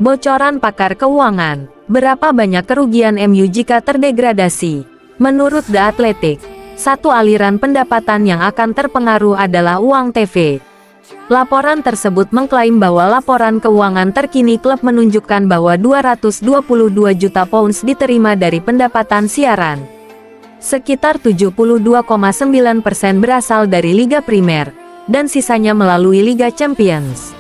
Bocoran pakar keuangan. Berapa banyak kerugian MU jika terdegradasi? Menurut The Athletic, satu aliran pendapatan yang akan terpengaruh adalah uang TV. Laporan tersebut mengklaim bahwa laporan keuangan terkini klub menunjukkan bahwa 222 juta pounds diterima dari pendapatan siaran. Sekitar 72,9% berasal dari Liga Primer, dan sisanya melalui Liga Champions.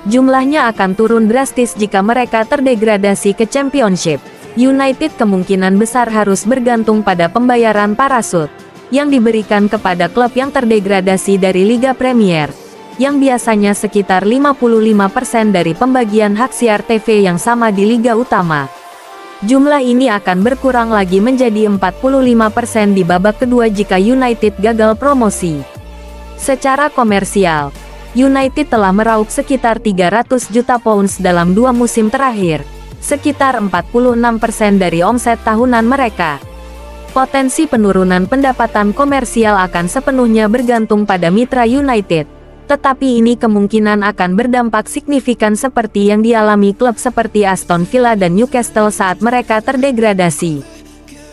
Jumlahnya akan turun drastis jika mereka terdegradasi ke Championship. United kemungkinan besar harus bergantung pada pembayaran parasut yang diberikan kepada klub yang terdegradasi dari Liga Premier, yang biasanya sekitar 55% dari pembagian hak siar TV yang sama di Liga Utama. Jumlah ini akan berkurang lagi menjadi 45% di babak kedua jika United gagal promosi. Secara komersial, United telah meraup sekitar 300 juta pounds dalam 2 musim terakhir, sekitar 46% dari omset tahunan mereka. Potensi penurunan pendapatan komersial akan sepenuhnya bergantung pada mitra United, tetapi ini kemungkinan akan berdampak signifikan seperti yang dialami klub seperti Aston Villa dan Newcastle saat mereka terdegradasi.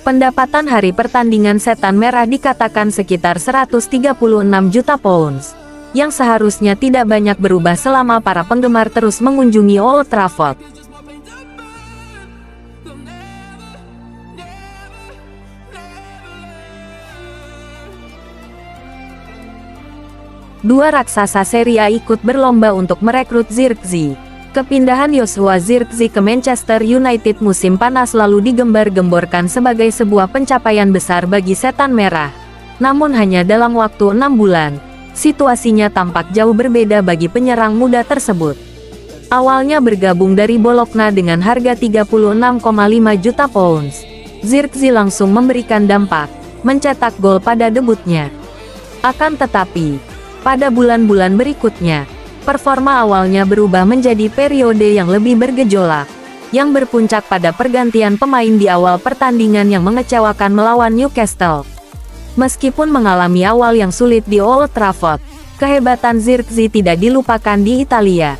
Pendapatan hari pertandingan Setan Merah dikatakan sekitar 136 juta pounds, yang seharusnya tidak banyak berubah selama para penggemar terus mengunjungi Old Trafford. Dua raksasa Serie A ikut berlomba untuk merekrut Zirkzee. Kepindahan Joshua Zirkzee ke Manchester United musim panas lalu digembar-gemborkan sebagai sebuah pencapaian besar bagi Setan Merah. Namun hanya dalam waktu 6 bulan, situasinya tampak jauh berbeda bagi penyerang muda tersebut. Awalnya bergabung dari Bologna dengan harga 36,5 juta pounds, Zirkzee langsung memberikan dampak, mencetak gol pada debutnya. Akan tetapi, pada bulan-bulan berikutnya, performa awalnya berubah menjadi periode yang lebih bergejolak, yang berpuncak pada pergantian pemain di awal pertandingan yang mengecewakan melawan Newcastle. Meskipun mengalami awal yang sulit di Old Trafford, kehebatan Zirkzee tidak dilupakan di Italia.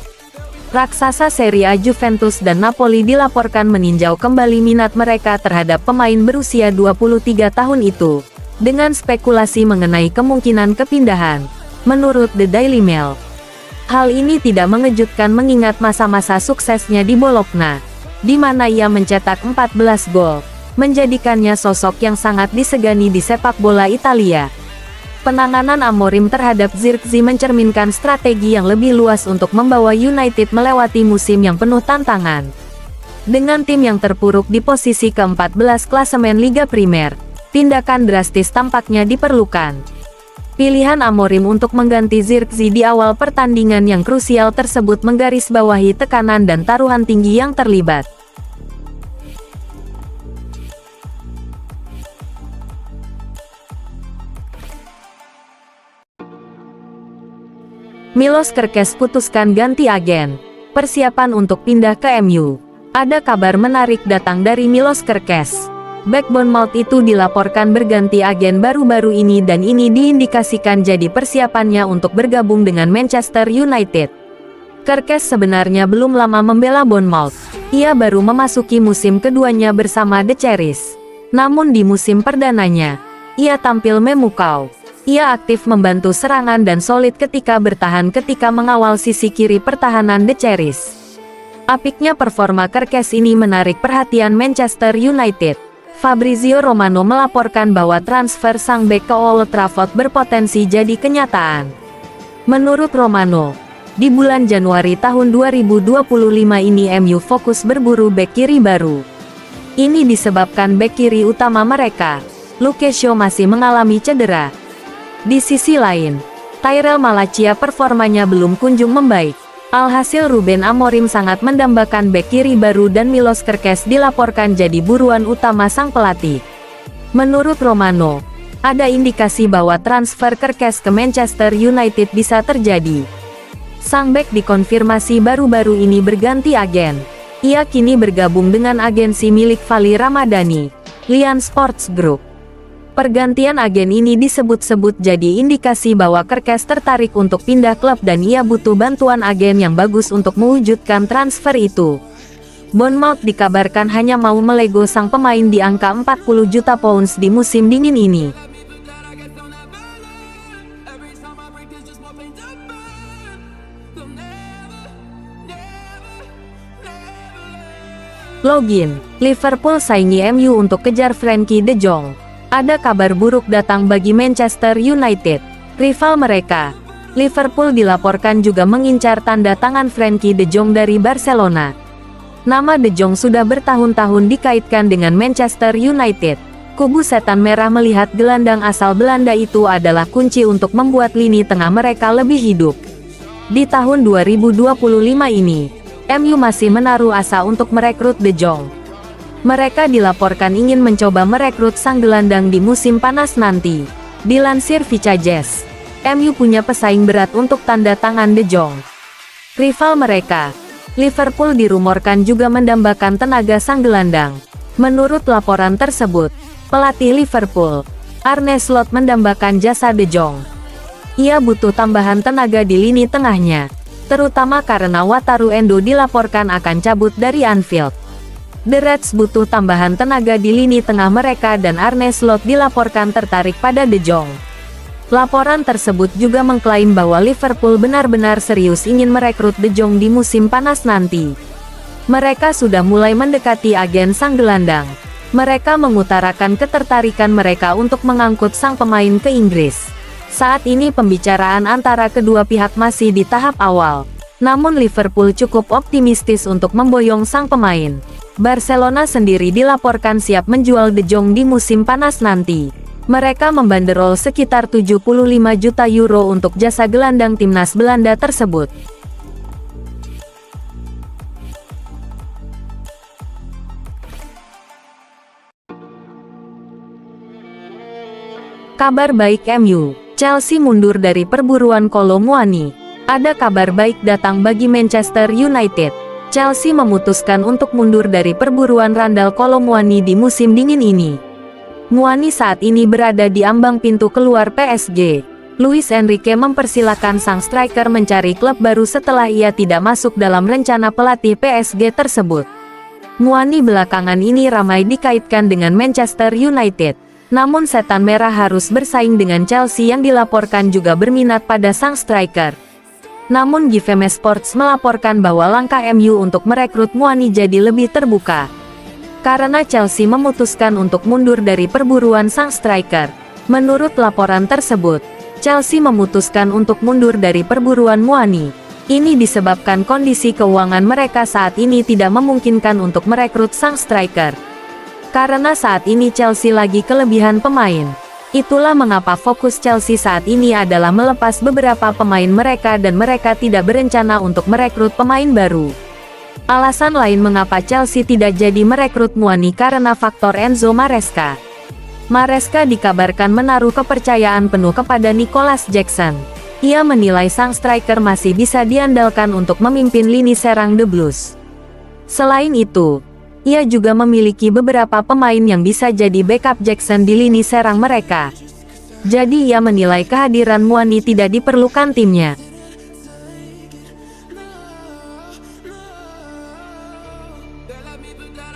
Raksasa Serie A Juventus dan Napoli dilaporkan meninjau kembali minat mereka terhadap pemain berusia 23 tahun itu, dengan spekulasi mengenai kemungkinan kepindahan, menurut The Daily Mail. Hal ini tidak mengejutkan mengingat masa-masa suksesnya di Bologna, di mana ia mencetak 14 gol, menjadikannya sosok yang sangat disegani di sepak bola Italia. Penanganan Amorim terhadap Zirkzee mencerminkan strategi yang lebih luas untuk membawa United melewati musim yang penuh tantangan. Dengan tim yang terpuruk di posisi ke-14 klasemen Liga Primer, tindakan drastis tampaknya diperlukan. Pilihan Amorim untuk mengganti Zirkzee di awal pertandingan yang krusial tersebut menggarisbawahi tekanan dan taruhan tinggi yang terlibat. Milos Kerkez putuskan ganti agen. Persiapan untuk pindah ke MU. Ada kabar menarik datang dari Milos Kerkez. Bek Bournemouth itu dilaporkan berganti agen baru-baru ini dan ini diindikasikan jadi persiapannya untuk bergabung dengan Manchester United. Kerkez sebenarnya belum lama membela Bournemouth. Ia baru memasuki musim keduanya bersama The Cherries. Namun di musim perdananya, ia tampil memukau. Ia aktif membantu serangan dan solid ketika bertahan ketika mengawal sisi kiri pertahanan The Cherries. Apiknya performa Kerkez ini menarik perhatian Manchester United. Fabrizio Romano melaporkan bahwa transfer sang bek ke Old Trafford berpotensi jadi kenyataan. Menurut Romano, di bulan Januari tahun 2025 ini MU fokus berburu bek kiri baru. Ini disebabkan bek kiri utama mereka, Luke Shaw, masih mengalami cedera. Di sisi lain, Tyrell Malacia performanya belum kunjung membaik. Alhasil Ruben Amorim sangat mendambakan bek kiri baru dan Milos Kerkez dilaporkan jadi buruan utama sang pelatih. Menurut Romano, ada indikasi bahwa transfer Kerkez ke Manchester United bisa terjadi. Sang bek dikonfirmasi baru-baru ini berganti agen. Ia kini bergabung dengan agensi milik Fali Ramadhani, Lian Sports Group. Pergantian agen ini disebut-sebut jadi indikasi bahwa Kerkez tertarik untuk pindah klub dan ia butuh bantuan agen yang bagus untuk mewujudkan transfer itu. Bournemouth dikabarkan hanya mau melego sang pemain di angka 40 juta pounds di musim dingin ini. Login, Liverpool saingi MU untuk kejar Frenkie de Jong. Ada kabar buruk datang bagi Manchester United, rival mereka. Liverpool dilaporkan juga mengincar tanda tangan Frenkie de Jong dari Barcelona. Nama De Jong sudah bertahun-tahun dikaitkan dengan Manchester United. Kubu Setan Merah melihat gelandang asal Belanda itu adalah kunci untuk membuat lini tengah mereka lebih hidup. Di tahun 2025 ini, MU masih menaruh asa untuk merekrut De Jong. Mereka dilaporkan ingin mencoba merekrut sang gelandang di musim panas nanti. Dilansir Vica Jazz, MU punya pesaing berat untuk tanda tangan De Jong. Rival mereka, Liverpool dirumorkan juga mendambakan tenaga sang gelandang. Menurut laporan tersebut, pelatih Liverpool, Arne Slot mendambakan jasa De Jong. Ia butuh tambahan tenaga di lini tengahnya, terutama karena Wataru Endo dilaporkan akan cabut dari Anfield. The Reds butuh tambahan tenaga di lini tengah mereka dan Arne Slot dilaporkan tertarik pada De Jong. Laporan tersebut juga mengklaim bahwa Liverpool benar-benar serius ingin merekrut De Jong di musim panas nanti. Mereka sudah mulai mendekati agen sang gelandang. Mereka mengutarakan ketertarikan mereka untuk mengangkut sang pemain ke Inggris. Saat ini pembicaraan antara kedua pihak masih di tahap awal. Namun Liverpool cukup optimistis untuk memboyong sang pemain. Barcelona sendiri dilaporkan siap menjual De Jong di musim panas nanti. Mereka membanderol sekitar 75 juta euro untuk jasa gelandang timnas Belanda tersebut. Kabar baik MU, Chelsea mundur dari perburuan Kolo Muani. Ada kabar baik datang bagi Manchester United. Chelsea memutuskan untuk mundur dari perburuan randal Kolo Muani di musim dingin ini. Muani saat ini berada di ambang pintu keluar PSG. Luis Enrique mempersilahkan sang striker mencari klub baru setelah ia tidak masuk dalam rencana pelatih PSG tersebut. Muani belakangan ini ramai dikaitkan dengan Manchester United. Namun Setan Merah harus bersaing dengan Chelsea yang dilaporkan juga berminat pada sang striker. Namun GVM Sports melaporkan bahwa langkah MU untuk merekrut Muani jadi lebih terbuka. Karena Chelsea memutuskan untuk mundur dari perburuan sang striker. Menurut laporan tersebut, Chelsea memutuskan untuk mundur dari perburuan Muani. Ini disebabkan kondisi keuangan mereka saat ini tidak memungkinkan untuk merekrut sang striker. Karena saat ini Chelsea lagi kelebihan pemain. Itulah mengapa fokus Chelsea saat ini adalah melepas beberapa pemain mereka dan mereka tidak berencana untuk merekrut pemain baru. Alasan lain mengapa Chelsea tidak jadi merekrut Muani karena faktor Enzo Maresca. Maresca dikabarkan menaruh kepercayaan penuh kepada Nicolas Jackson. Ia menilai sang striker masih bisa diandalkan untuk memimpin lini serang The Blues. Selain itu, ia juga memiliki beberapa pemain yang bisa jadi backup Jackson di lini serang mereka. Jadi ia menilai kehadiran Muani tidak diperlukan timnya.